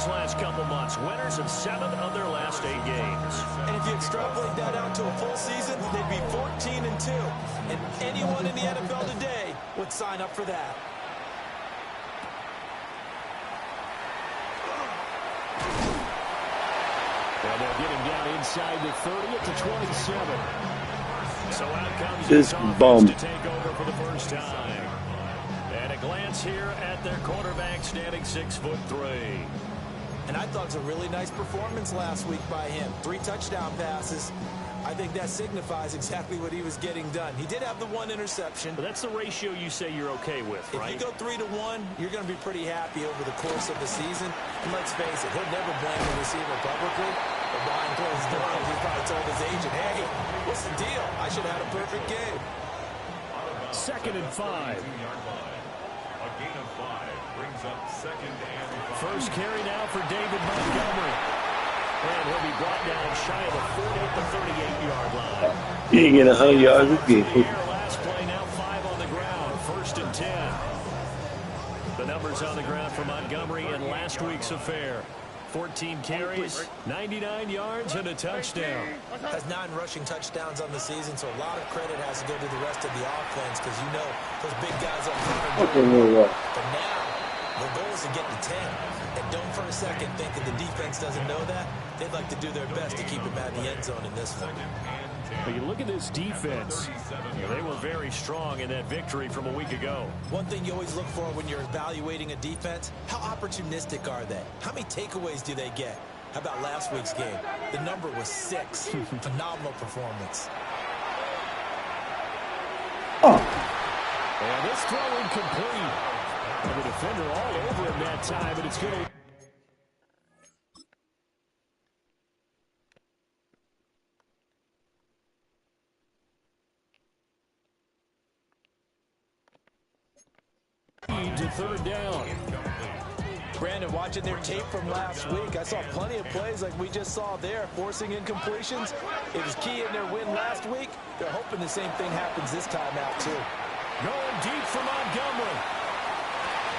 these last couple months. Winners of 7 of their last 8 games. And if you extrapolate that out to a full season, they'd be 14-2. And anyone in the NFL today would sign up for that. And they'll get him down inside the 30 at the 27. So out comes this bum to take over for the first time. And a glance here at their quarterback standing 6'3". And I thought it was a really nice performance last week by him. 3 touchdown passes. I think that signifies exactly what he was getting done. He did have the 1 interception. But that's the ratio you say you're okay with, right? If you go 3-1, you're going to be pretty happy over the course of the season. And let's face it, he'll never blame the receiver publicly. But behind closed doors, he probably told his agent, hey, what's the deal? I should have had a perfect game. 2nd and 5. A gain of 5 brings up 2nd and 5. First carry now for David Montgomery. And he'll be brought down shy of the 40 at the 38-yard line. He ain't get 100 yards again. Last play now 5 on the ground. 1st and 10. The numbers on the ground for Montgomery in last week's affair. 14 carries, 99 yards, and a touchdown. Has 9 rushing touchdowns on the season, so a lot of credit has to go to the rest of the offense because you know those big guys up front are doing it. But now, the goal is to get to 10. And don't for a second think that the defense doesn't know that. They'd like to do their best to keep him out of the end zone in this one. But you look at this defense. They were very strong in that victory from a week ago. One thing you always look for when you're evaluating a defense, how opportunistic are they? How many takeaways do they get? How about last week's game? The number was 6. Phenomenal performance. And this throw incomplete. And the defender all over him that time, and it's going to... to 3rd down. Brandon, watching their tape from last week, I saw plenty of plays like we just saw there, forcing incompletions. It was key in their win last week. They're hoping the same thing happens this time out, too. Going deep for Montgomery.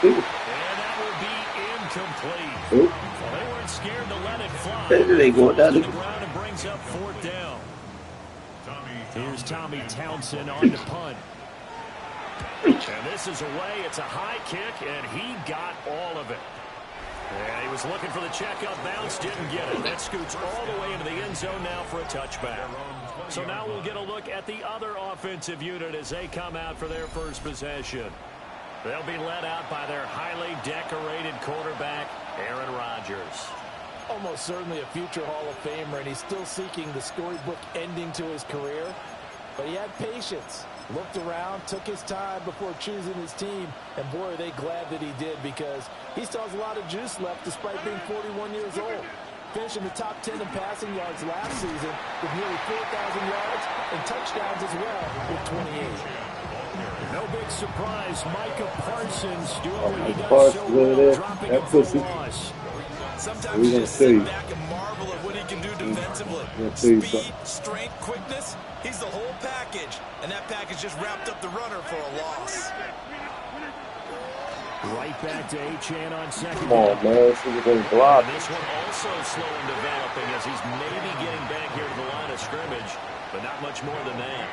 And that will be incomplete. Well, they weren't scared to let it fly. They go down to the ground and brings up 4th down. Here's Tommy Townsend on the punt. And this is away. It's a high kick, and he got all of it. And he was looking for the checkup bounce, didn't get it. That scoots all the way into the end zone now for a touchback. So now we'll get a look at the other offensive unit as they come out for their first possession. They'll be led out by their highly decorated quarterback, Aaron Rodgers. Almost certainly a future Hall of Famer, and he's still seeking the storybook ending to his career. But he had patience, looked around, took his time before choosing his team, and boy, are they glad that he did because he still has a lot of juice left despite being 41 years old. Finishing the top 10 in passing yards last season with nearly 4,000 yards and touchdowns as well with 28. No big surprise, Micah Parsons doing what he does so well, dropping it for loss. Sometimes you just sit back and marvel at what he can do defensively. Speed, strength, quickness, he's the whole package. And that package just wrapped up the runner for a loss. Right back to Achane on 2nd. Come on, man. This is a block. This one also slow in developing as he's maybe getting back here to the line of scrimmage, but not much more than that.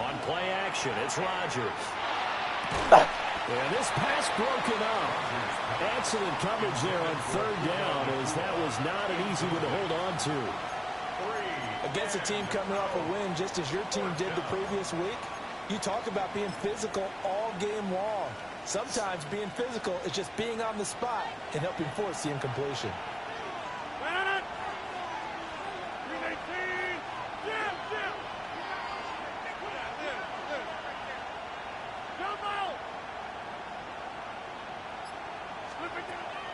On play action, it's Rodgers. And this pass broken up. Excellent coverage there on 3rd down as that was not an easy one to hold on to. Against a team coming off a win just as your team did the previous week, you talk about being physical all game long. Sometimes being physical is just being on the spot and helping force the incompletion.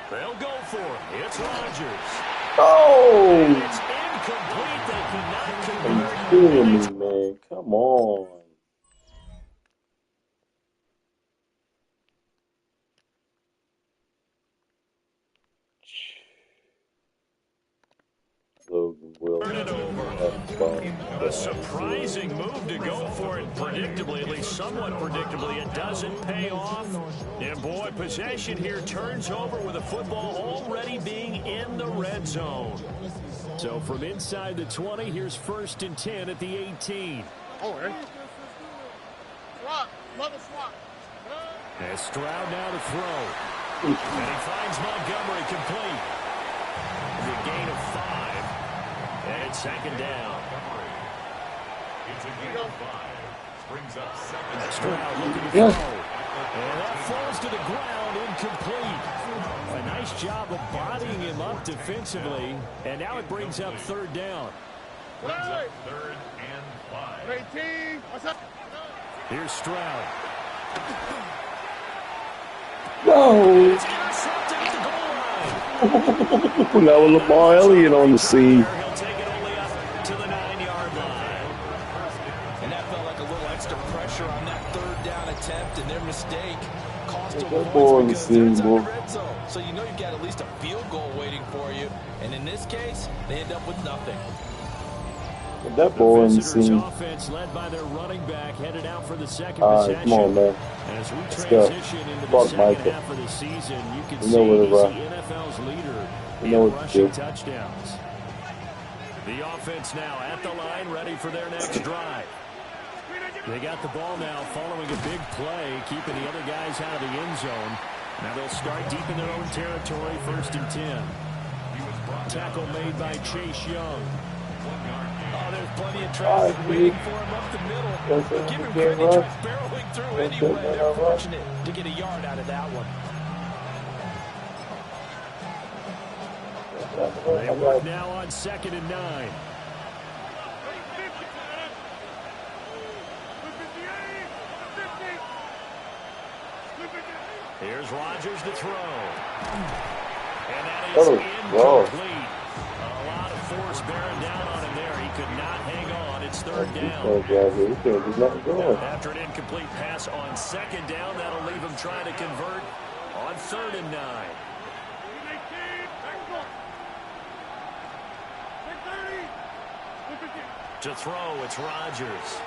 They'll go for it. It's Rodgers. Oh! And it's incomplete. They cannot convert. Are you kidding me, man? Come on. Logan will. Turn it over. A surprising move to go for it predictably, at least somewhat predictably. It doesn't pay off. And boy, possession here turns over with the football already being in the red zone. So from inside the 20, here's 1st and 10 at the 18. And Stroud now to throw. And he finds Montgomery complete. The gain of 5. And it's 2nd down. It's a gain of 5. Brings up 2nd. Stroud looking to throw. And that falls to the ground, incomplete. A nice job of bodying him up defensively. And now it brings up 3rd down. Brings up 3rd and 5. What's up? Here's Stroud. No! It's intercepted at the goal line. Now with Lamar Elliott on the scene. He'll take it only up to the 9-yard line. And that felt like a little extra pressure on that 3rd down attempt, and their mistake cost them That boy on the points scene, because they're boy. inside the red zone. So you know you've got at least a field goal waiting for you. And in this case, they end up with nothing. That boy on the Visitors' scene. offense led by their running back headed out for the 2nd Alright, possession. come on, man. And as we Let's go. transition into the Fuck 2nd Michael. half of the season, you can You see know where to he's run. the NFL's leader You know in what to rushing do. touchdowns. The offense now at the line, ready for their next drive. They got the ball now following a big play, keeping the other guys out of the end zone. Now they'll start deep in their own territory, 1st and 10. Tackle made by Chase Young. Oh, there's plenty of traffic waiting for him up the middle. But give him credit, he was barreling through anyway. They're fortunate to get a yard out of that one. They work now on 2nd and 9. Here's Rodgers to throw. And that is incomplete. A lot of force bearing down on him there. He could not hang on. It's 3rd down. After an incomplete pass on 2nd down, that'll leave him trying to convert on 3rd and 9. To throw, it's Rodgers.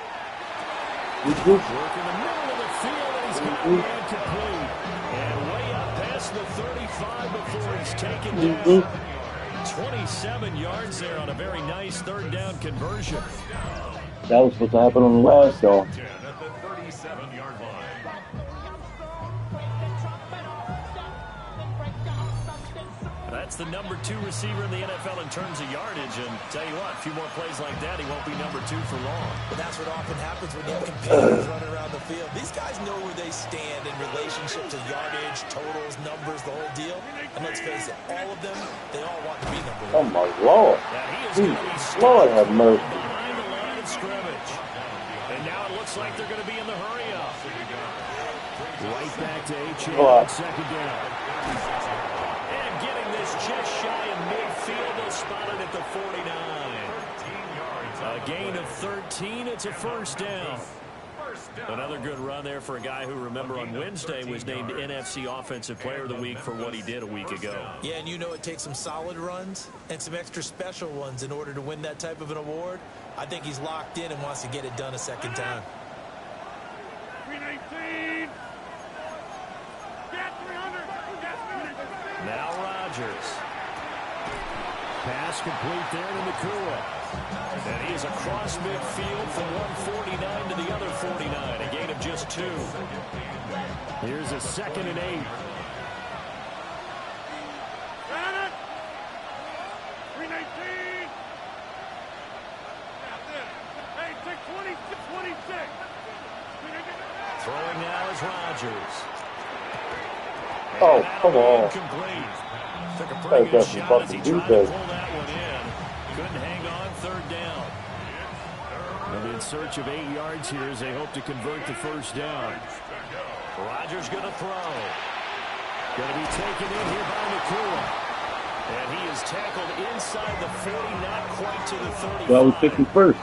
Work in the middle of the field, and he's got the man complete. And way up past the 35 before he's taken down. 27 yards there on a very nice 3rd down conversion. That was supposed to happen on the last y'all. 10 at the 37-yard line. That's the number 2 receiver in the NFL in terms of yardage. And tell you what, a few more plays like that, he won't be number 2 for long. But that's what often happens when you have competitors running around the field. These guys know where they stand in relationship to yardage, totals, numbers, the whole deal. And let's face it, all of them, they all want to be number 1. Oh my Lord. Now he is Jesus, going to be Lord have mercy. behind the line of scrimmage. And now it looks like they're going to be in the hurry-up. Right back to H.A. on 2nd down. And getting this just shy of midfield, they'll spot it at the 49. A gain of 13, it's a 1st down. Another good run there for a guy who, remember, on Wednesday was named NFC Offensive Player of the Week for what he did a week ago. Yeah, and you know it takes some solid runs and some extra special ones in order to win that type of an award. I think he's locked in and wants to get it done a 2nd time. 319. Now Rodgers. Pass complete there to Nakua. And he is across midfield from 149 to the other 49. A gain of just 2. Here's a 2nd and 8. Got it. 319. Hey, take 26. Throwing now is Rodgers. Oh, come on. Incomplete. Took a That's pretty good some shot as he fucking tried to defense. pull that one in. Couldn't hang on, 3rd down. And in search of 8 yards here as they hope to convert the 1st down. Rodgers going to throw. Going to be taken in here by Nakua. And he is tackled inside the 40, not quite to the 35. That was 51st.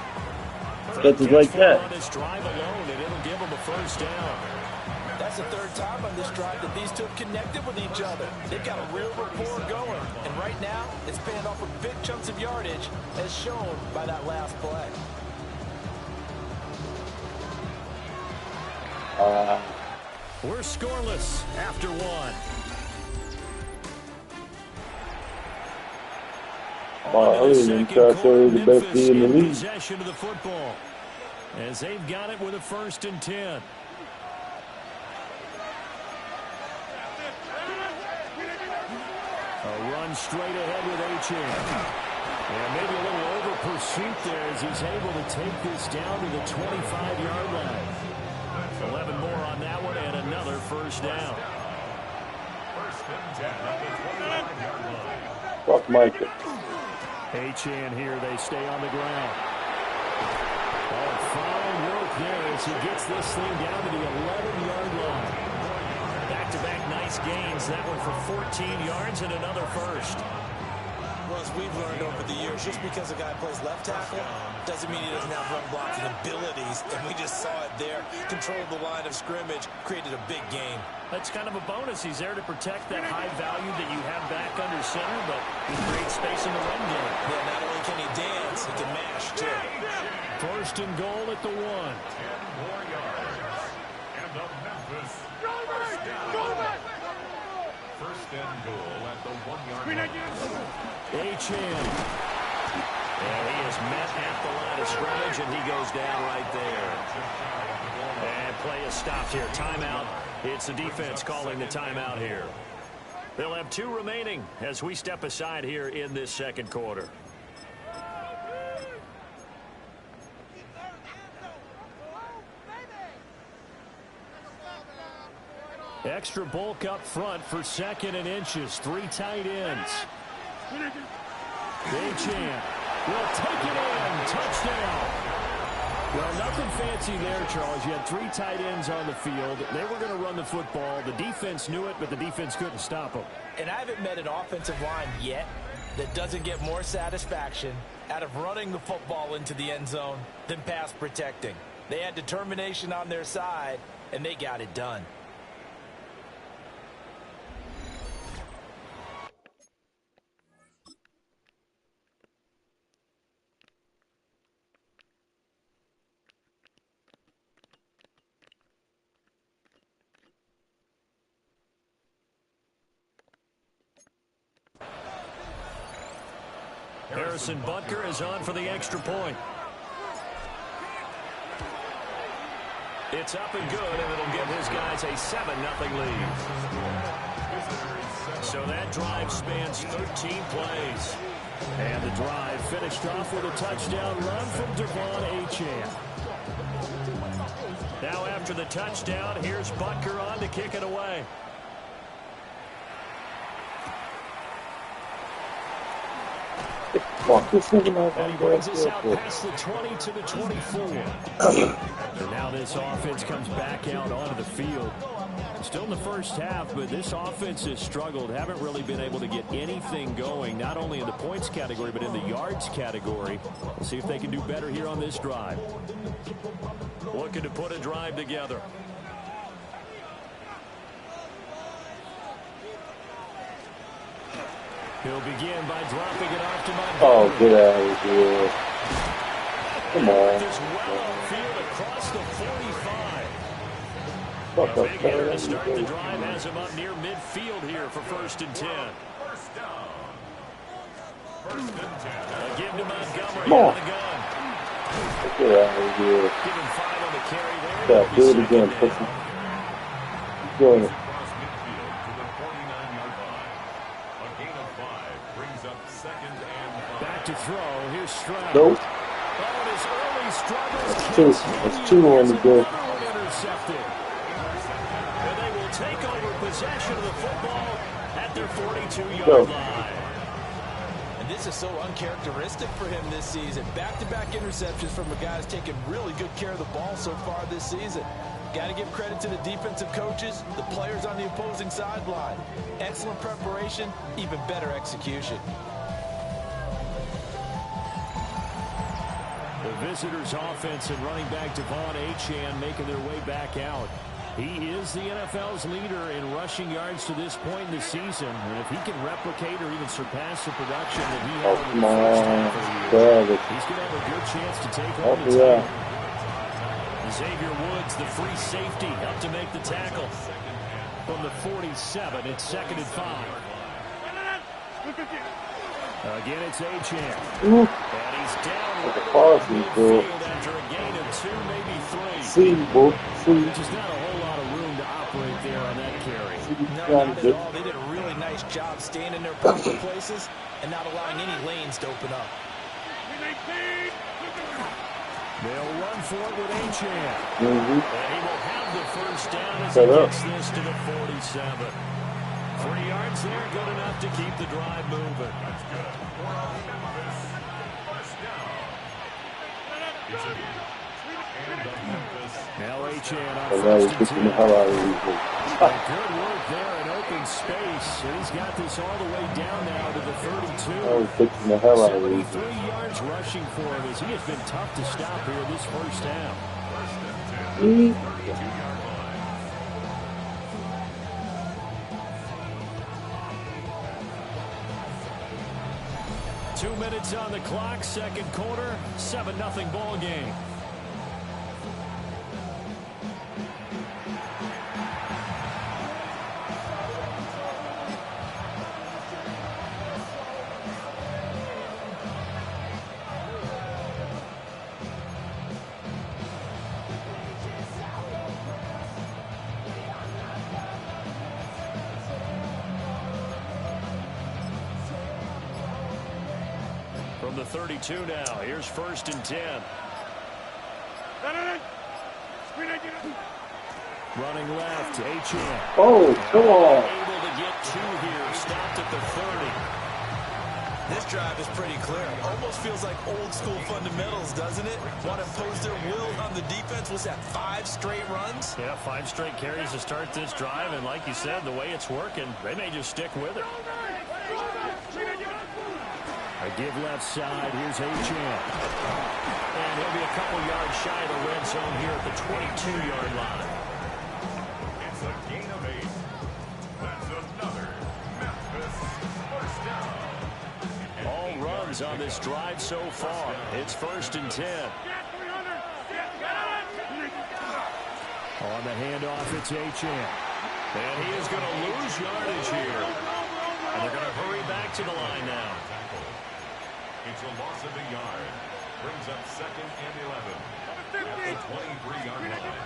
Catches like that. On this drive alone, and it'll give him a 1st down. That that's the third time on this drive that these two have connected with each other. They've got a real rapport going. And right now, it's paying off with big chunks of yardage, as shown by that last play. We're scoreless after one. Other than Sarasota, the best team in the league. Possession of the football, as they've got it with a 1st and 10. A run straight ahead with Achane. And maybe a little over pursuit there as he's able to take this down to the 25-yard line. 11 more on that one and another 1st down. 1st and 10 at the 25-yard line. Fuck Micah. Achane here, they stay on the ground. Oh, fine work there as he gets this thing down to the 11-yard line. Back-to-back nice gains. That one for 14 yards and another 1st. Well, as we've learned over the years, just because a guy plays left tackle doesn't mean he doesn't have run blocking abilities, and we just saw it there. Controlled the line of scrimmage, created a big game. That's kind of a bonus. He's there to protect that high value that you have back under center, but he creates space in the run game. Yeah, not only can he dance, he can mash, too. 1st and goal at the 1. 10 more yards. And the Memphis first down. 1st and goal at the 1-yard line. Achane. And he is met at the line of scrimmage, and he goes down right there. And play is stopped here. Timeout. It's the defense calling the timeout here. They'll have 2 remaining as we step aside here in this 2nd quarter. Extra bulk up front for 2nd and inches. 3 tight ends. Achane will take it in. Touchdown. Well, nothing fancy there, Charles. You had 3 tight ends on the field. They were going to run the football. The defense knew it, but the defense couldn't stop them. And I haven't met an offensive line yet that doesn't get more satisfaction out of running the football into the end zone than pass protecting. They had determination on their side, and they got it done. Harrison Butker is on for the extra point. It's up and good, and it'll give his guys a 7-0 lead. So that drive spans 13 plays. And the drive finished off with a touchdown run from Devon Achane. Now after the touchdown, here's Butker on to kick it away. And he brings us out past the 20 to the 24. And now this offense comes back out onto the field. Still in the first half, but this offense has struggled. Haven't really been able to get anything going, not only in the points category, but in the yards category. We'll see if they can do better here on this drive. Looking to put a drive together. He'll begin by dropping it off to Montgomery. Oh, get out of here. Come on. Just well upfield across the 45. Fuck A big hitter to start the drive has him up near midfield here for 1st and 10. 1st down. 1st and 10. A give to Montgomery Come on. on the gun. Get out of here. Give him 5 on the carry there. Yeah, do it again, Second pussy. down. Keep doing it. Across midfield to the 49-yard line. A gain of 5 brings up 2nd and 5. Back to throw. Here's Stroud. Nope. Oh, and his early struggles That's 2 on the good. another one intercepted. And they will take over possession of the football at their 42-yard line. And this is so uncharacteristic for him this season. Back-to-back interceptions from a guy who's taken really good care of the ball so far this season. Got to give credit to the defensive coaches, the players on the opposing sideline. Excellent preparation, even better execution. The visitors' offense and running back Devon Achane making their way back out. He is the NFL's leader in rushing yards to this point in the season. And if he can replicate or even surpass the production that he had in the first half of the year, he's going to have a good chance to take home the title. Xavier Woods, the free safety, helped to make the tackle. From the 47, it's 2nd and 5. Again, it's Achane. And he's down midfield after a gain of 2, maybe 3. Just not a whole lot of room to operate there on that carry. No, not at all. They did a really nice job staying in their proper places and not allowing any lanes to open up. They'll run for it with Achane. And he will have the first down as he gets this to the 47. 3 yards there, good enough to keep the drive moving. That's good. First down. Now Achane on 1st and 10. Good work there in open space. And he's got this all the way down now to the 32. 73 yards rushing for him as he has been tough to stop here this first half. 2 minutes on the clock, second quarter, 7-0 ball game. From the 32 now, here's 1st and 10. Running left, Achane. Oh, come on. Able to get 2 here, stopped at the 30. This drive is pretty clear. Almost feels like old school fundamentals, doesn't it? Want to impose their will on the defense. Was that 5 straight runs? Yeah, 5 straight carries to start this drive, and like you said, the way it's working, they may just stick with it. A give left side. Here's Achane. And he'll be a couple yards shy of the red zone here at the 22-yard line. It's a gain of 8. That's another Memphis first down. All runs on this drive so far. It's 1st and 10. On the handoff, it's Achane. And he is going to lose yardage here. And they're going to hurry back to the line now. It's a loss of a yard. Brings up 2nd and 11. At the 23-yard line.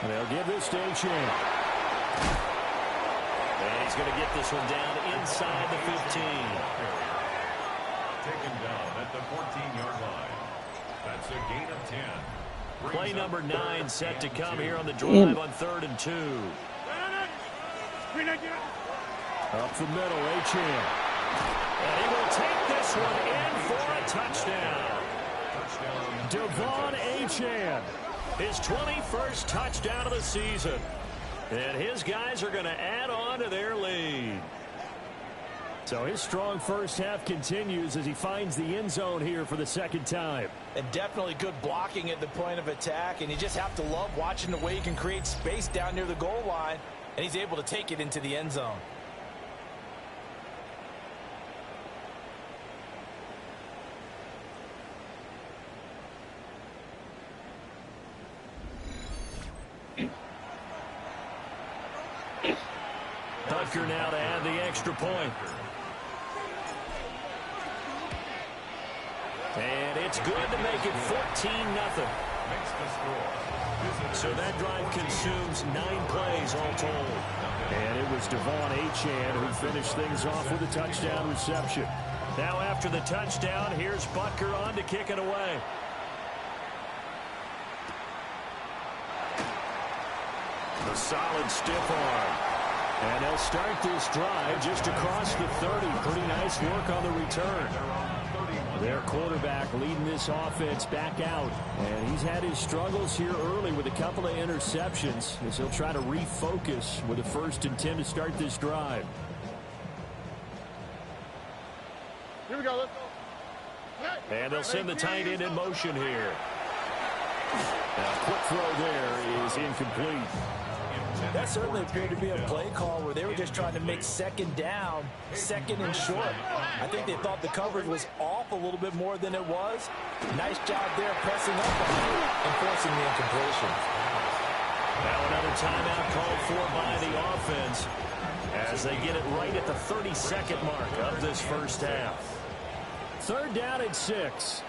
And they'll give this to Achane. And he's going to get this one down inside the 15. Taken down at the 14-yard line. That's a gain of 10. Play number 9 set to come here on the drive on 3rd and 2. Up the middle, Achane. And he will take this one in for a touchdown. Devon Achane, his 21st touchdown of the season. And his guys are going to add on to their lead. So his strong first half continues as he finds the end zone here for the 2nd time. And definitely good blocking at the point of attack. And you just have to love watching the way he can create space down near the goal line. And he's able to take it into the end zone. Butker now to add the extra point. And it's good to make it 14-0. So that drive consumes 9 plays all told. And it was Devon Achane who finished things off with a touchdown reception. Now after the touchdown, here's Butker on to kick it away. A solid stiff arm. And they'll start this drive just across the 30. Pretty nice work on the return. Their quarterback leading this offense back out. And he's had his struggles here early with a couple of interceptions as he'll try to refocus with a 1st and 10 to start this drive. Here we go. Let's go. And they'll send the tight end in motion here. Now, quick throw there is incomplete. That certainly appeared to be a play call where they were just trying to make second down, second and short. I think they thought the coverage was off a little bit more than it was. Nice job there pressing up on it and forcing the incompletion. Now another timeout called for by the offense as they get it right at the 30-second mark of this first half. Third down and 6.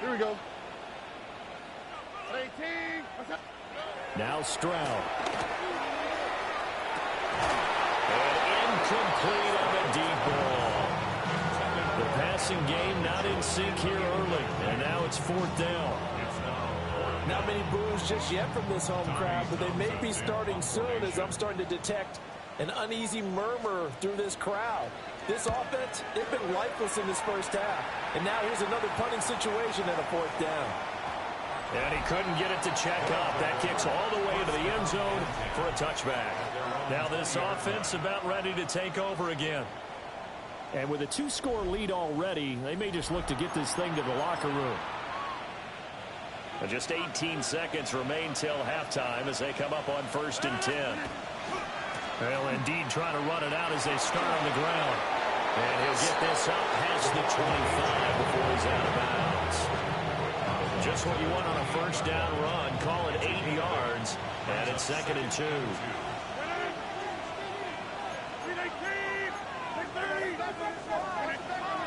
Here we go. 18. Now Stroud. And incomplete on a deep ball. The passing game not in sync here early. And now it's fourth down. Not many boos just yet from this home crowd, but they may be starting soon as I'm starting to detect an uneasy murmur through this crowd. This offense, they've been lifeless in this first half. And now here's another punting situation and a fourth down. And he couldn't get it to check up. That kicks all the way to the end zone for a touchback. Now this offense about ready to take over again. And with a 2-score lead already, they may just look to get this thing to the locker room. And just 18 seconds remain till halftime as they come up on 1st and 10. Well, indeed, trying to run it out as they start on the ground. And he'll get this up past the 25 before he's out of bounds. Just what you want on a first down run. Call it 8 yards. And it's 2nd and 2.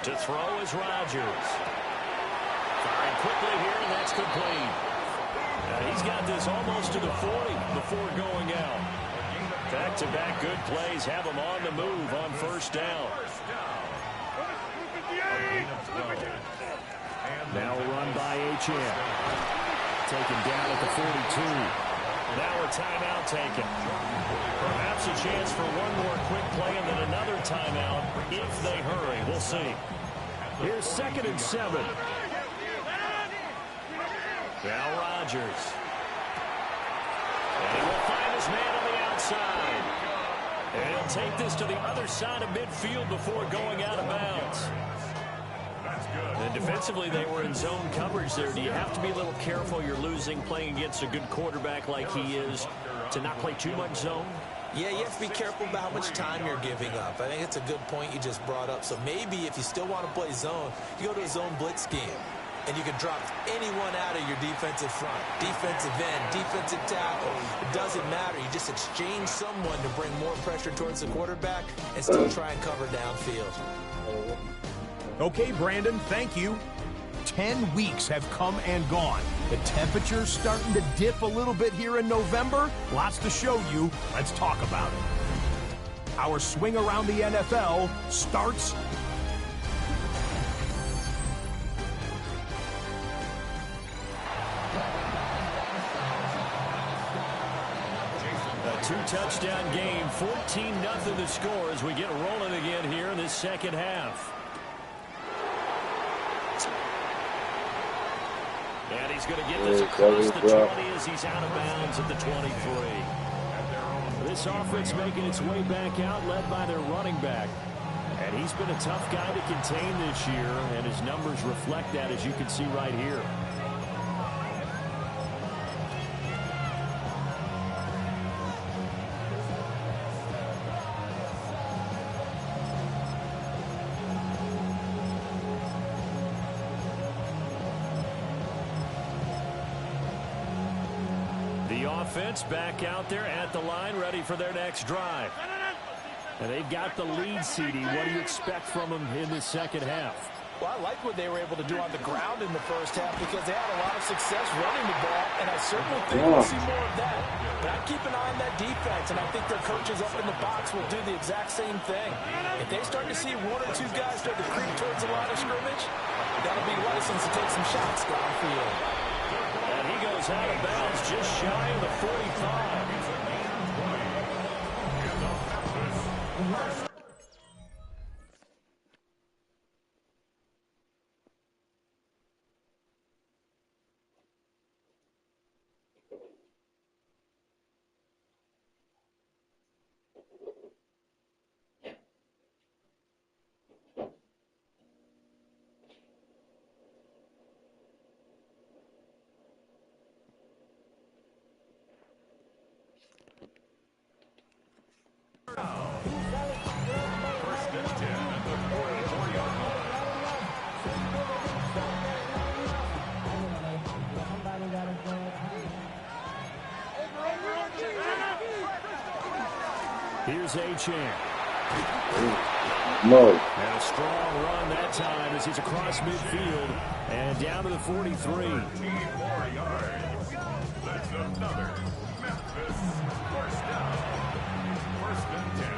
To throw is Rodgers. Firing quickly here, and that's complete. He's got this almost to the 40 before going out. Back-to-back good plays have him on the move on first down. Now a run by H.M. Taken down at the 42. Now a timeout taken. Perhaps a chance for one more quick play and then another timeout if they hurry. We'll see. Here's 2nd and 7. Now Rodgers. And he will find his man on the outside. And he'll take this to the other side of midfield before going out of bounds. And defensively, they were in zone coverage there. Do you have to be a little careful? You're losing playing against a good quarterback like he is to not play too much zone? Yeah, you have to be careful about how much time you're giving up. I think it's a good point you just brought up. So maybe if you still want to play zone, you go to a zone blitz scheme. And you can drop anyone out of your defensive front. Defensive end, defensive tackle. It doesn't matter. You just exchange someone to bring more pressure towards the quarterback and still try and cover downfield. Okay, Brandon, thank you. 10 weeks have come and gone. The temperature's starting to dip a little bit here in November. Lots to show you. Let's talk about it. Our swing around the NFL starts two-touchdown game, 14-0 to score as we get rolling again here in this second half. And he's going to get this across the 20 as he's out of bounds at the 23. This offense making its way back out, led by their running back. And he's been a tough guy to contain this year, and his numbers reflect that, as you can see right here. Offense back out there at the line, ready for their next drive. And they've got the lead, CD. What do you expect from them in the second half? Well, I like what they were able to do on the ground in the first half because they had a lot of success running the ball, and I certainly think we'll see more of that. But I'd keep an eye on that defense, and I think their coaches up in the box will do the exact same thing. If they start to see one or two guys start to creep towards the line of scrimmage, that'll be license to take some shots downfield. And he goes out of bounds just shy of the 45. First and 10 at the 44-yard line. Here's Achane. No. And a strong run that time as he's across midfield and down to the 43. 14 more yards. That's another Memphis first down. First and 10.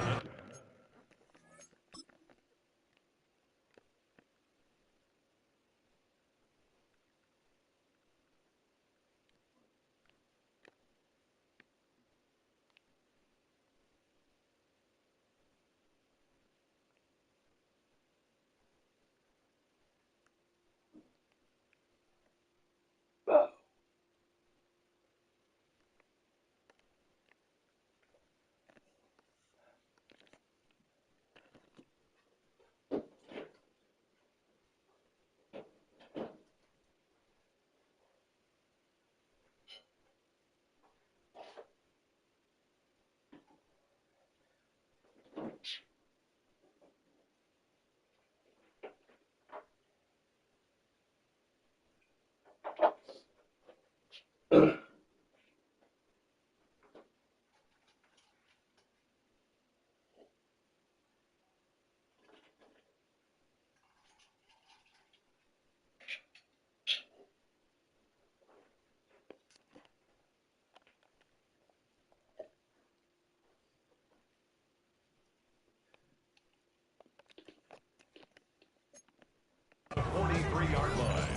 The 43-yard line.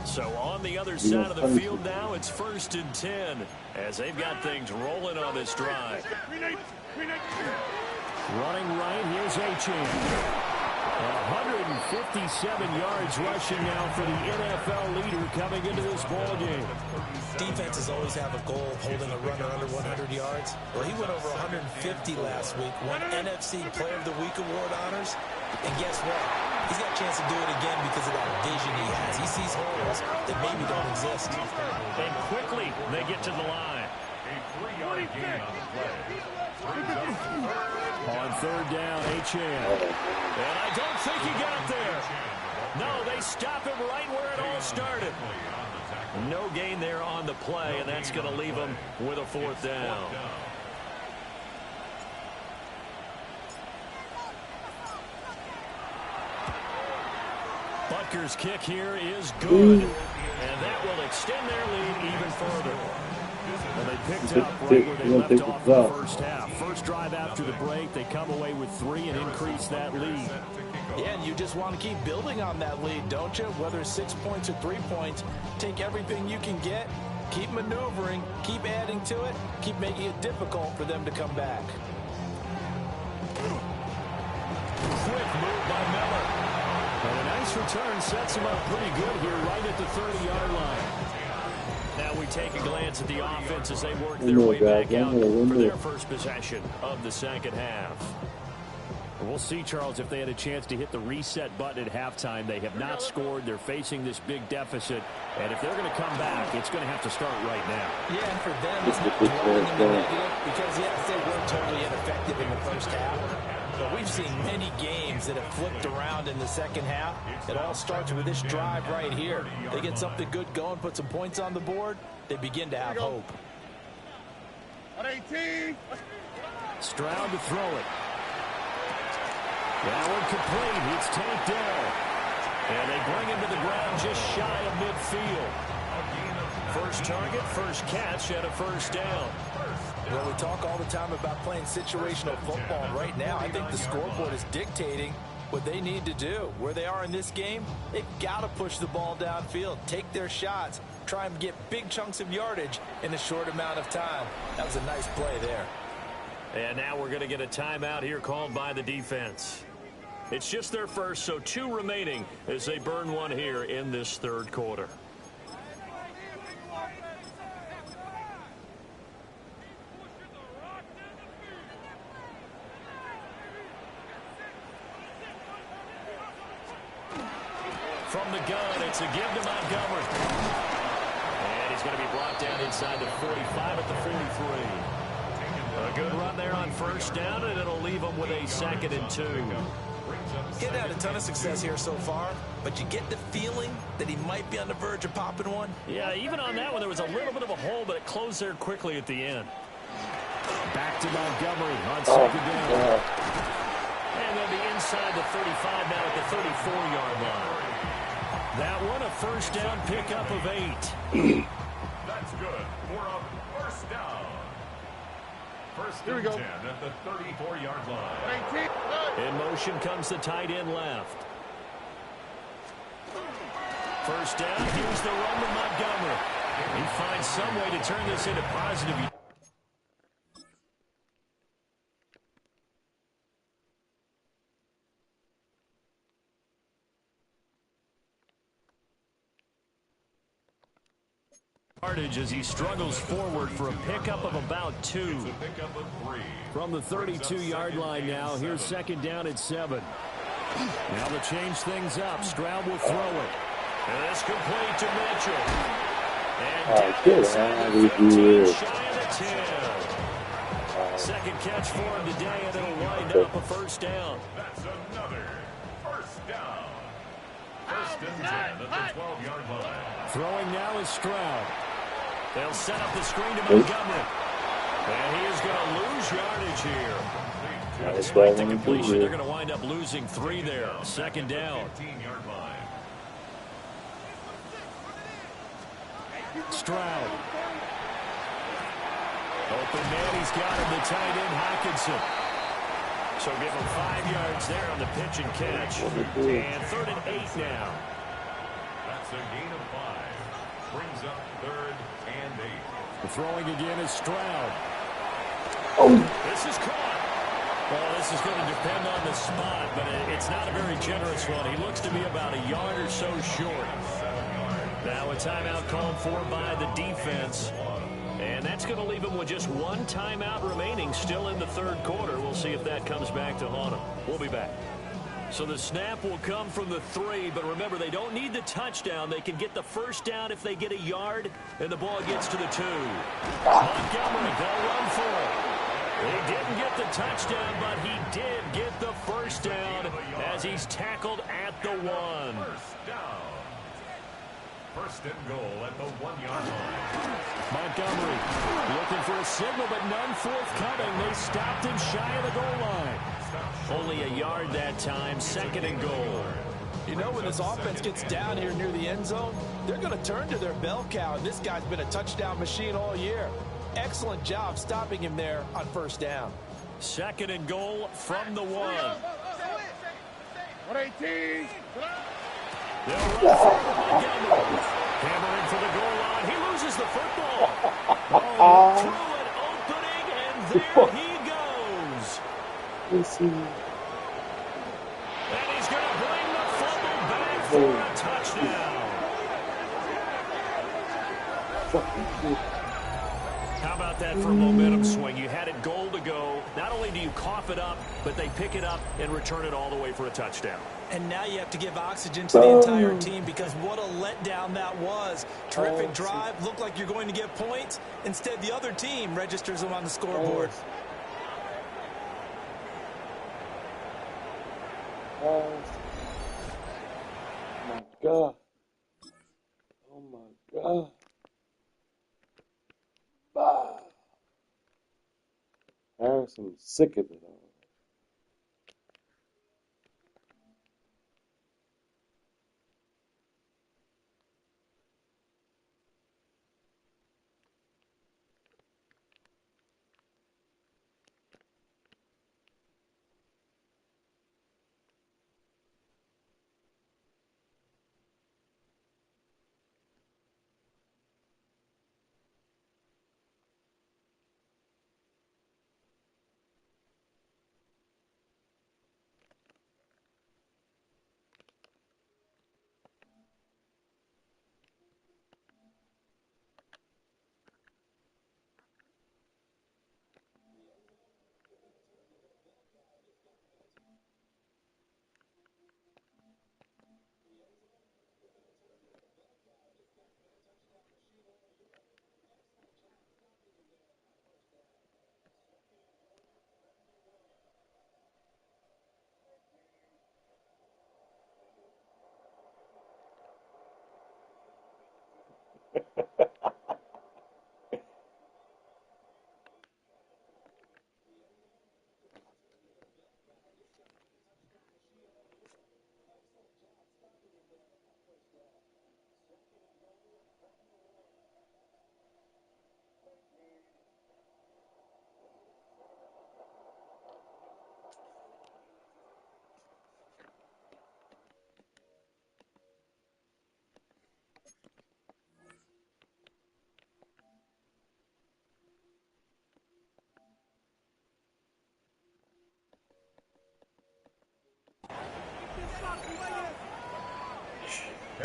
So on the other side of the field now, it's first and 10 as they've got things rolling on this drive. Running right, here's Achane. 157 yards rushing now for the NFL leader coming into this ball game. Defenses always have a goal of holding a runner under 100 yards. Well, he went over 150 last week, won NFC Player of the Week award honors. And guess what? He's got a chance to do it again because of that vision he has. He sees holes that maybe don't exist. And quickly, they get to the line. A 3-yard gain on the play. On third down, Achane. And I don't think he got there. No, they stop him right where it all started. No gain there on the play, and that's going to leave him with a fourth down. Butker's kick here is good. And that will extend their lead even further. And they picked up right where they left off in the first half. First drive after the break, they come away with 3 and increase that lead. Yeah, and you just want to keep building on that lead, don't you? Whether it's 6 points or 3 points, take everything you can get, keep maneuvering, keep adding to it, keep making it difficult for them to come back. Quick move by Miller. And a nice return sets him up pretty good here right at the 30-yard line. Now we take a glance at the offense as they work their way back out for their first possession of the second half. We'll see, Charles, if they had a chance to hit the reset button at halftime. They have not scored. They're facing this big deficit. And if they're going to come back, it's going to have to start right now. Yeah, and for them, it's not dwelling in the negative because, yes, they were totally ineffective in the first half. But we've seen many games that have flipped around in the second half. It all starts with this drive right here. They get something good going, put some points on the board, they begin to have hope. Stroud to throw it. That one complete. It's tanked down. And they bring him to the ground just shy of midfield. First target, first catch, and a first down. Well, we talk all the time about playing situational football. And right now, I think the scoreboard is dictating what they need to do. Where they are in this game, they've got to push the ball downfield, take their shots, try and get big chunks of yardage in a short amount of time. That was a nice play there. And now we're going to get a timeout here called by the defense. It's just their first, so 2 remaining as they burn one here in this third quarter. From the gun, it's a give to Montgomery. And he's going to be brought down inside the 45 at the 43. there on first down, and it'll leave them with a 2nd and 2. Getting had a ton of success here so far, but you get the feeling that he might be on the verge of popping one. Yeah, even on that one, there was a little bit of a hole, but it closed there quickly at the end. Back to Montgomery on 2nd down. And they'll be inside the 35 now at the 34-yard line. That one, a first down pickup of 8. That's good for a first down. First Here we go. 10 at the 34-yard line. In motion comes the tight end left. First down, here's the run with Montgomery. He finds some way to turn this into positive. As he struggles forward for a pickup of about 2. Pickup of 3. From the 32-yard line now, here's 2nd down at 7. Now to change things up, Stroud will throw it. And it's complete to Mitchell. And down inside the 15, shy of the 10. Second catch for him today, and it'll wind up a first down. That's another first down. First and 10 at the 12-yard line. Throwing now is Stroud. They'll set up the screen to Montgomery. And he is going to lose yardage here. Despite the completion, they're going to wind up losing 3 there. 2nd down. 15-yard line. Stroud. Open man, he's got him, the tight end, Hockenson. So give him 5 yards there on the pitch and catch. And 3rd and 8 now. That's a gain of 5. Brings up 3rd and 8. The throwing again is Stroud. This is caught. Well, this is going to depend on the spot, but it's not a very generous one. He looks to be about a yard or so short. Now a timeout called for by the defense. And that's going to leave him with just 1 timeout remaining still in the 3rd quarter. We'll see if that comes back to haunt him. We'll be back. So the snap will come from the 3, but remember, they don't need the touchdown. They can get the first down if they get a yard, and the ball gets to the 2. Montgomery, they'll run for it. He didn't get the touchdown, but he did get the first down as he's tackled at the 1. First down. First and goal at the 1-yard line. Montgomery looking for a signal, but none forthcoming. They stopped him shy of the goal line. Only a yard that time, 2nd and goal. You know, when this offense gets down here near the end zone, they're going to turn to their bell cow, and this guy's been a touchdown machine all year. Excellent job stopping him there on first down. 2nd and goal from the 1. 118. They'll run for Montgomery. Hammering for the goal line. He loses the football. Oh, through an opening, and there he goes. And he's going to bring the fumble back for a touchdown. How about that for a momentum swing? You had it goal to go. Not only do you cough it up, but they pick it up and return it all the way for a touchdown. And now you have to give oxygen to the entire team because what a letdown that was. Terrific drive. Looked like you're going to get points. Instead, the other team registers them on the scoreboard. Oh my God. Oh my God. Ah. Harrison, sick of it all.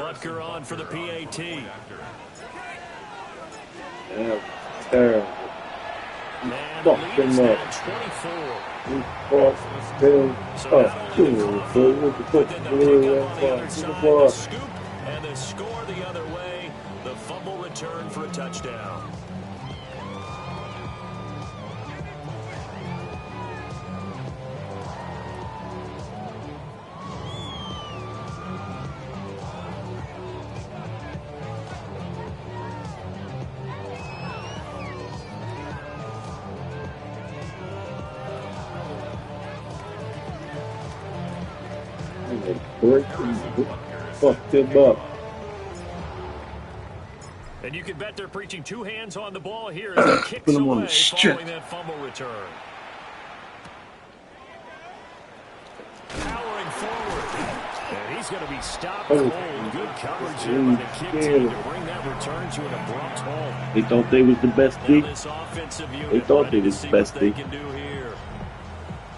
Butker on for the PAT. Yeah, terrible. And Fuck leads him at up. 24. We fucked him So up. not only the call, but then the pickup on the other side, the scoop, and the score the other way. The fumble return for a touchdown. Fucked him up. And you can bet they're preaching two hands on the ball here as he kicks Put him on away the strip. following that fumble return. Powering forward. And he's going to be stopped cold. Good coverage here by the kick team to bring that return to an abrupt halt. They thought they was the best Now team. this offensive unit They thought ready they was to see the best what they team. can do here.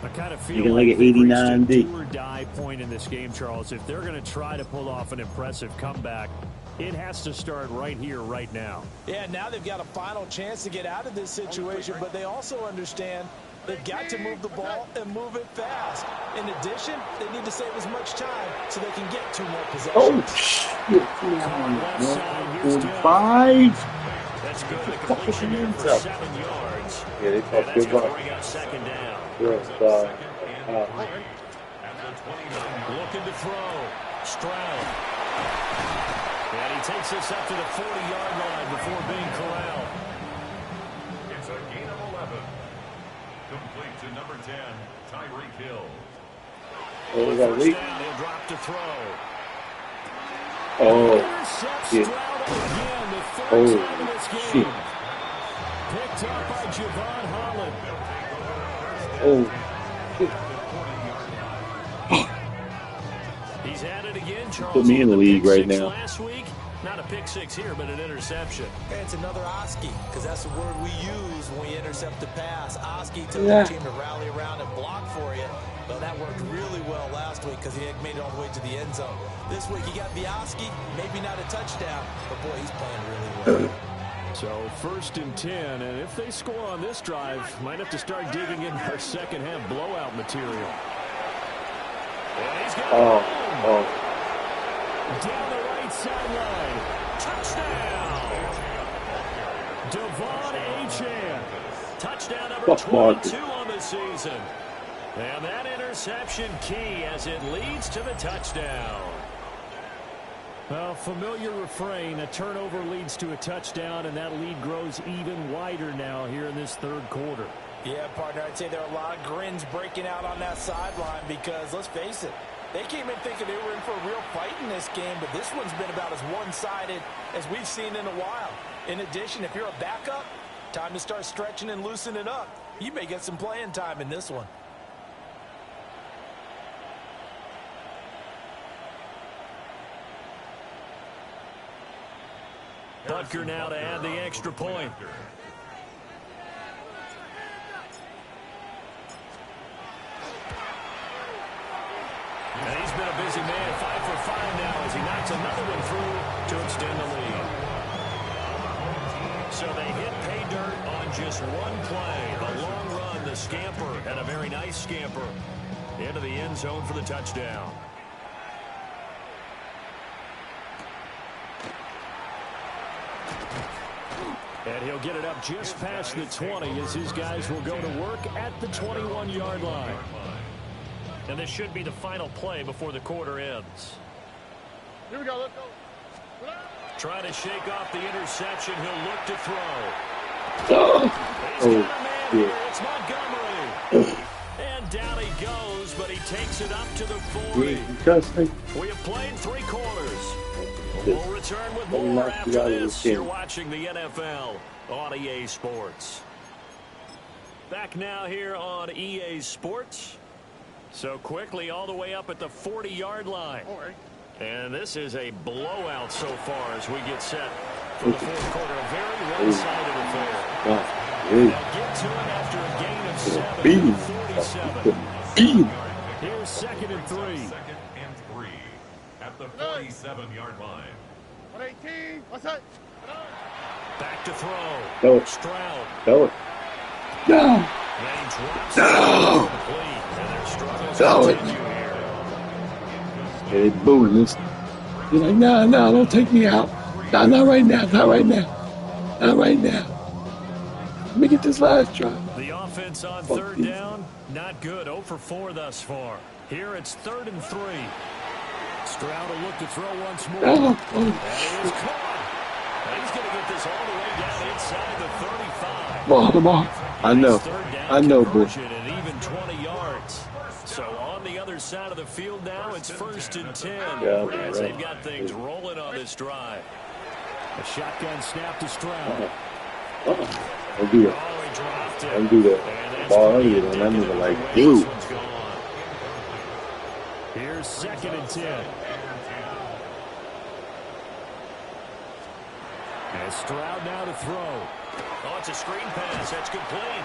I kind of You feel can like like an they've reached 89 a D. do or die point in this game, Charles. If they're going to try to pull off an impressive comeback, it has to start right here, right now. Yeah, now they've got a final chance to get out of this situation, but they also understand they've got to move the ball and move it fast. In addition, they need to save as much time so they can get 2 more possessions. Oh, shit. Left side, here's Dillon. 45. That's good. The Fuck is completion the there ends for up? 7 yards. Yeah, they And talk that's good going to luck. bring up second down. Yes, Looking to throw. Stroud. And he takes this up to the 40-yard line before being corralled. It's a gain of 11. Complete to number 10, Tyreek Hill. Oh, we got First weak. down, he'll drop to throw. Oh, Intercepts shit. Stroud again, the third Oh, time in this game. shit. Picked up by Javon Holland. Oh, shit. He's at it again, Charles. Put me in the league Pick right six now. Last week, not a pick six here, but an interception. It's another Oski, because that's the word we use when we intercept the pass. Oski took Yeah. the team to rally around and block for you. Well, that worked really well last week because he had made it all the way to the end zone. This week he got the Oski, maybe not a touchdown, but boy, he's playing really well. So 1st and 10, and if they score on this drive, might have to start digging in their second half blowout material. And he's got Oh, oh. down the right sideline. Touchdown! Devon Achane. Touchdown number Fuck Marcus. 22 on the season. And that interception key as it leads to the touchdown. Well, familiar refrain, a turnover leads to a touchdown, and that lead grows even wider now here in this third quarter. Yeah, partner, I'd say there are a lot of grins breaking out on that sideline because, let's face it, they came in thinking they were in for a real fight in this game, but this one's been about as one-sided as we've seen in a while. In addition, if you're a backup, time to start stretching and loosening up. You may get some playing time in this one. Butker now to add the extra point. And he's been a busy man, 5 for 5 now as he knocks another one through to extend the lead. So they hit pay dirt on just one play. The long run, the scamper, and a very nice scamper into the end zone for the touchdown. And he'll get it up just past the 20 as his guys will go to work at the 21-yard line. And this should be the final play before the quarter ends. Here we go. Let's go. Trying to shake off the interception. He'll look to throw. Oh, He's got a man shit. here. It's Montgomery. And down he goes, but he takes it up to the 40. Justin. We have played 3 quarters. We'll return with Let me more knock after you out of this. this game. You're watching the NFL on EA Sports. Back now here on EA Sports. So quickly all the way up at the 40-yard line. All right. And this is a blowout so far as we get set for the fourth quarter. A very one-sided affair. God, They'll hey. get to it after a gain of Beat 7, him. 47. Beat him. Here's 2nd and 3. 2nd and 3 at the 47-yard line. 118. What's that? Back to throw. Throw it. Stroud. Throw it. No. Then he drops it. Complete. And their struggles Throw it. continue here. Yeah, they booing this. He's like, no, don't take me out. No, not right now. Not right now. Not right now. Let me get this last drive. The offense on third down, not good. 0 for 4 thus far. Here it's 3rd and 3. Stroud will look to throw once more. Oh, And he is caught. And he's going to get this all the way down inside the 35. come on. I know. Third down I know, boy. conversion and even 20 yards. So on the other side of the field now, it's 1st and 10. Yeah, as they've got things rolling on this drive. A shotgun snap to Stroud. Don't do that. Oh, he dropped it. Don't do that. And that's Ball pretty earlier than that indicative nigga of like, the way dude. this one's gone. Here's 2nd and 10. And Stroud now to throw. Oh, it's a screen pass. That's complete.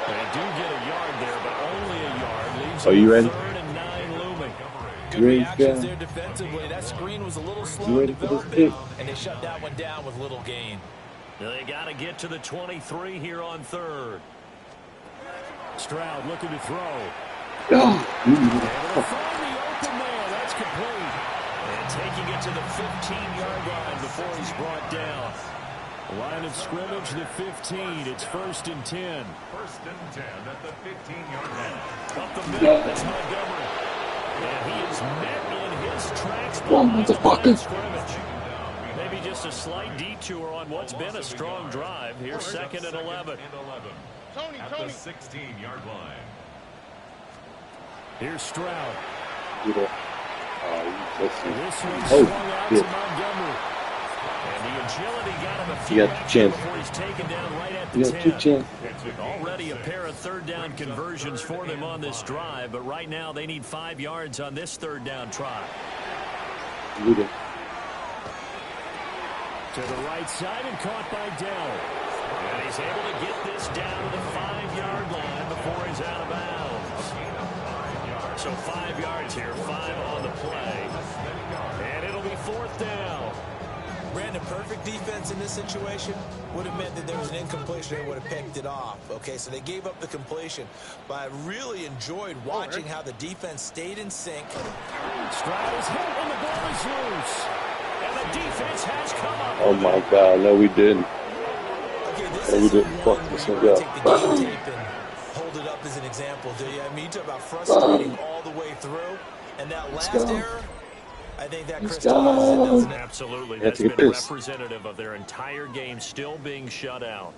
They do get a yard there, but only a yard. Leaves Are you ready? 3rd and 9 looming. Good reactions there defensively. That screen was a little slow in developing, and they shut that one down with little gain. They got to get to the 23 here on 3rd. Stroud looking to throw. Oh. Able to find the open man. That's complete. And taking it to the 15-yard line before he's brought down. Line of scrimmage, the 15. It's 1st and 10. 1st and 10 at the 15-yard line. Up the middle, that's Montgomery. And he is met in his tracks Come on, behind the line motherfucker. of scrimmage. Maybe just a slight detour on what's been a strong drive. Here's 2nd and 11. Tony, At Tony. the 16-yard line. Here's Stroud. This one swung out to Montgomery. And the agility got him a few extra before he's taken down right at the 10. Already a pair of 3rd down conversions for them on this drive, but right now they need 5 yards on this 3rd down try. To the right side and caught by Dell. And he's able to get this down to the 5-yard line before he's out of bounds. So 5 yards here, 5 on the play. And it'll be 4th down. Brandon, perfect defense in this situation would have meant that there was an incompletion. They would have picked it off. Okay, so they gave up the completion. But I really enjoyed watching how the defense stayed in sync. Stroud is hit when the ball is loose. And the defense has come up. Oh my God, no, we didn't. Okay, this No, we is didn't. one Fuck where this you one want up. to take the game tape and hold it up as an example, do you? I mean, you talk about frustrating all the way through. And that last error, I think that crystallizes it, doesn't it? Absolutely. That's That's been pissed. representative of their entire game still being shut out.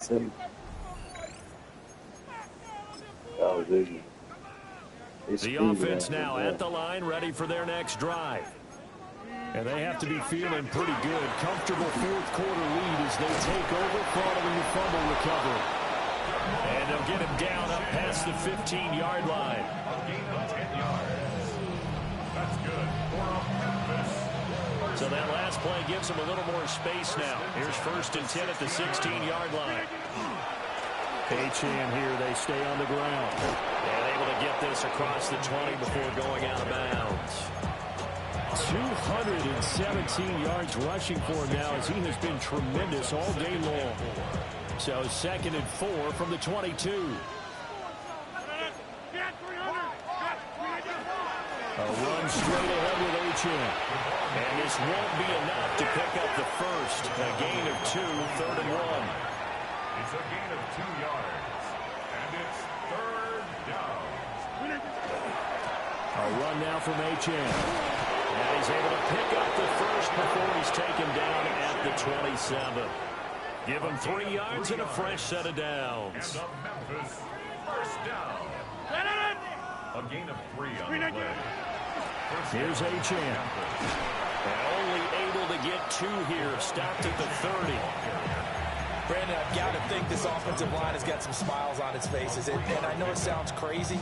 Sim. Oh, dude. The offense now at the line, ready for their next drive. And they have to be feeling pretty good. Comfortable fourth quarter lead as they take over following the fumble recovery. And they'll get him down up past the 15-yard line. A gain of 10 yards. That's good for Memphis. So that last play gives them a little more space now. Here's 1st and 10 at the 16-yard line. Achane here, they stay on the ground. And able to get this across the 20 before going out of bounds. 217 yards rushing for him now as he has been tremendous all day long. So 2nd and 4 from the 22. A run straight ahead with Achane. And this won't be enough to pick up the first. A gain of 2, 3rd and 1. It's a gain of 2 yards. And it's 3rd down. A run now from Achane. And he's able to pick up the first before he's taken down at the 27. Give him 3 yards and a fresh set of downs. And the Memphis 1st down. A gain of 3 on the play. Here's Achane. And only able to get 2 here. Stopped at the 30. Brandon, I've got to think this offensive line has got some smiles on its faces. And I know it sounds crazy,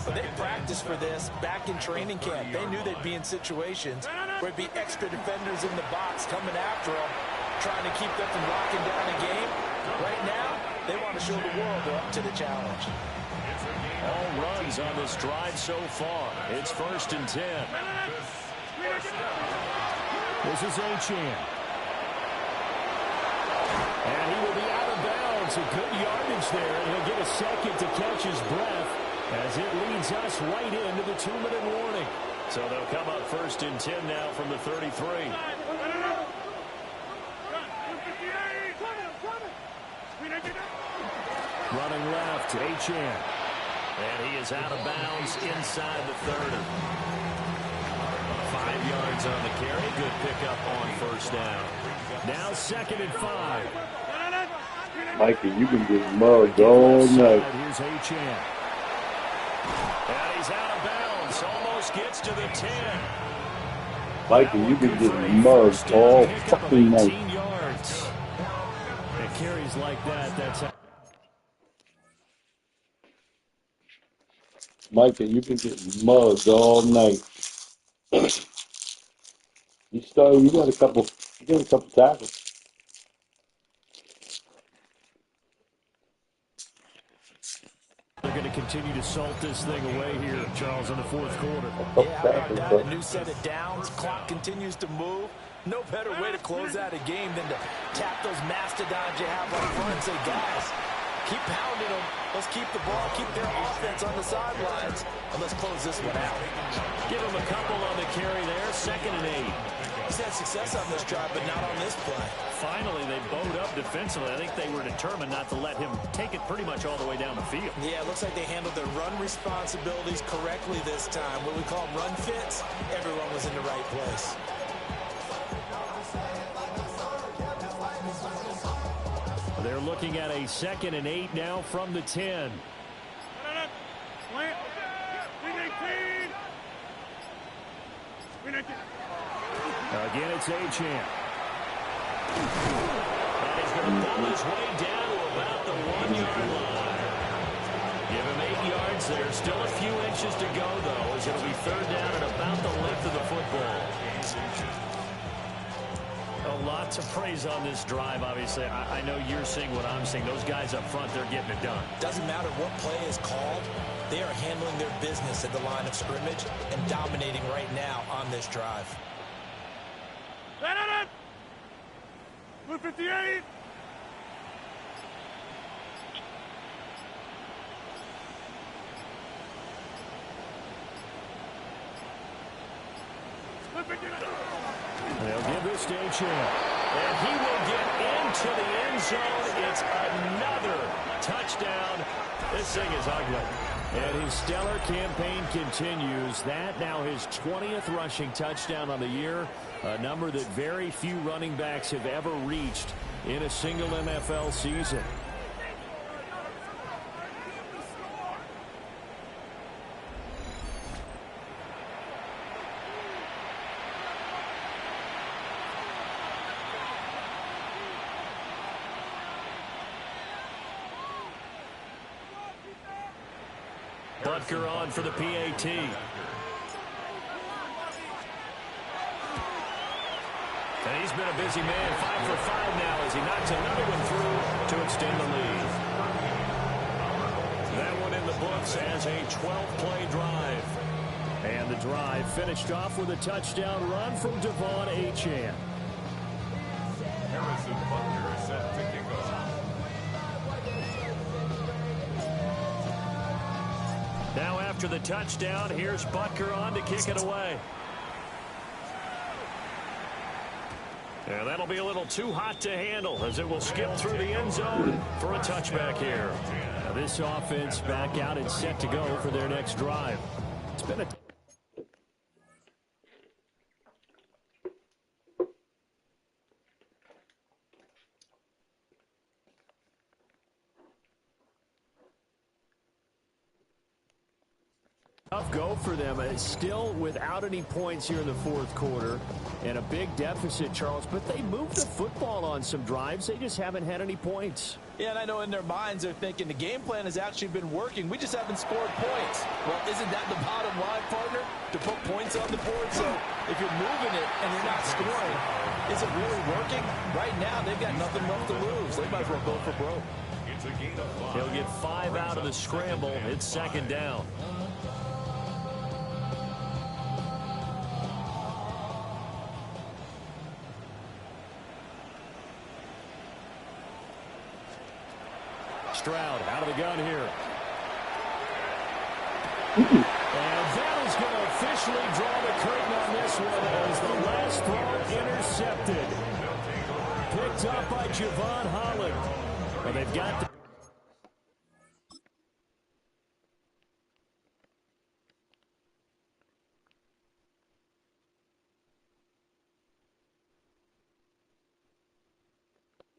but they practiced for this back in training camp. They knew they'd be in situations where it'd be extra defenders in the box coming after them, trying to keep them from locking down a game. Right now, they want to show the world they're up to the challenge. All runs on this drive so far. It's 1st and 10. This is Achane. And he will be out of bounds. A good yardage there. And he'll get a second to catch his breath as it leads us right into the 2-minute warning. So they'll come up 1st and 10 now from the 33. Running left, Achane. And he is out of bounds inside the 30. 5 yards on the carry. Good pickup on 1st down. Now 2nd and 5. Mikey, you can get mugged all night. Here's Achane. And he's out of bounds. Almost gets to the 10. Mikey, you can get mugged all fucking night. 18 yards. It carries like that. That's how. Mikey, you can get mugged all night. You got a couple tackles. They're going to continue to salt this thing away here, Charles, in the 4th quarter. Yeah, about that, a new set of downs. Clock continues to move. No better way to close out a game than to tap those mastodons you have up front and say, guys, keep pounding them. Let's keep the ball, keep their offense on the sidelines, and let's close this one out. Give him a couple on the carry there. 2nd and 8. He's had success on this drive, but not on this play. Finally, they bowed up defensively. I think they were determined not to let him take it pretty much all the way down the field. Yeah, it looks like they handled their run responsibilities correctly this time. What we call run fits, everyone was in the right place. They're looking at a 2nd and 8 now from the 10. Again, it's Achane. And he's going to pull his way down to about the 1-yard line. Give him 8 yards there. Still a few inches to go, though, as it'll be 3rd down and about the length of the football. A lot to praise on this drive, obviously. I know you're seeing what I'm seeing. Those guys up front, they're getting it done. Doesn't matter what play is called. They are handling their business at the line of scrimmage and dominating right now on this drive. Blue 58. They'll give this to Achane. And he will get into the end zone. It's another touchdown. This thing is ugly. And his stellar campaign continues. That now his 20th rushing touchdown on the year, a number that very few running backs have ever reached in a single NFL season. Butker on for the PAT. And he's been a busy man, 5 for 5 now as he knocks another one through to extend the lead. That one in the books as a 12-play drive. And the drive finished off with a touchdown run from Devon Achane. Harrison Butker is set to kick off. Now after the touchdown, here's Butker on to kick it away. And that'll be a little too hot to handle as it will skip through the end zone for a touchback here. Now this offense back out and set to go for their next drive. It's been a tough go for them. Still without any points here in the fourth quarter and a big deficit, Charles, but they moved the football on some drives. They just haven't had any points. Yeah, and I know in their minds they're thinking the game plan has actually been working. We just haven't scored points. Well, isn't that the bottom line, partner? To put points on the board? So if you're moving it and you're not scoring, is it really working? Right now, they've got nothing left to lose. They might as well go for broke. It's a gain of 5. He'll get 5 out of the scramble. It's second down. Stroud out of the gun here. And that is going to officially draw the curtain on this one as the last throw intercepted. Picked up by Javon Holland. Well, they've got the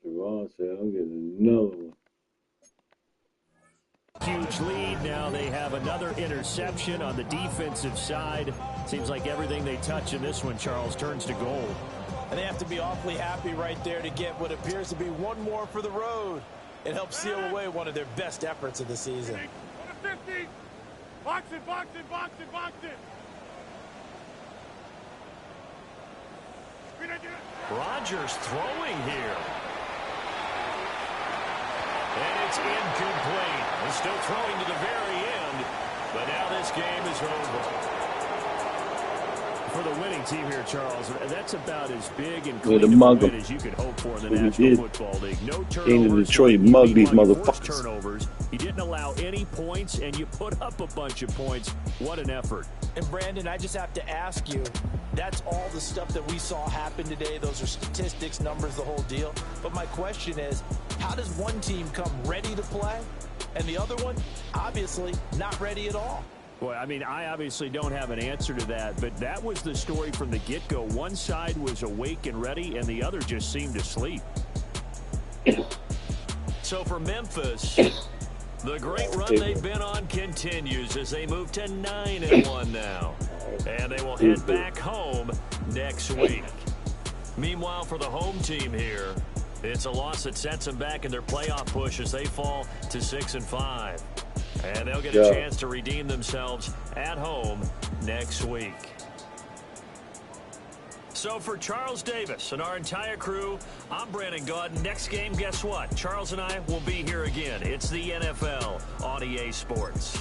Javon said, I'm getting another one. huge lead. Now they have another interception on the defensive side. Seems like everything they touch in this one, Charles, turns to gold. And they have to be awfully happy right there to get what appears to be one more for the road. It helps seal away one of their best efforts of the season. On the 50. Box it, box it, box it, box it. Rodgers throwing here. And it's incomplete. He's still throwing to the very end, but now this game is over. For the winning team here, Charles, that's about as big and clean a win as you could hope for in the National Football League. No turnovers. Detroit mugged these motherfuckers. Turnovers. He didn't allow any points, and you put up a bunch of points. What an effort. And, Brandon, I just have to ask you, that's all the stuff that we saw happen today. Those are statistics, numbers, the whole deal. But my question is, how does one team come ready to play, and the other one, obviously, not ready at all? Well, I mean, I obviously don't have an answer to that, but that was the story from the get-go. One side was awake and ready, and the other just seemed asleep. So for Memphis, the great run they've been on continues as they move to 9-1 now. And they will head back home next week. Meanwhile, for the home team here, it's a loss that sets them back in their playoff push as they fall to 6-5. And they'll get a chance to redeem themselves at home next week. So for Charles Davis and our entire crew, I'm Brandon Gaudin. Next game, guess what? Charles and I will be here again. It's the NFL on EA Sports.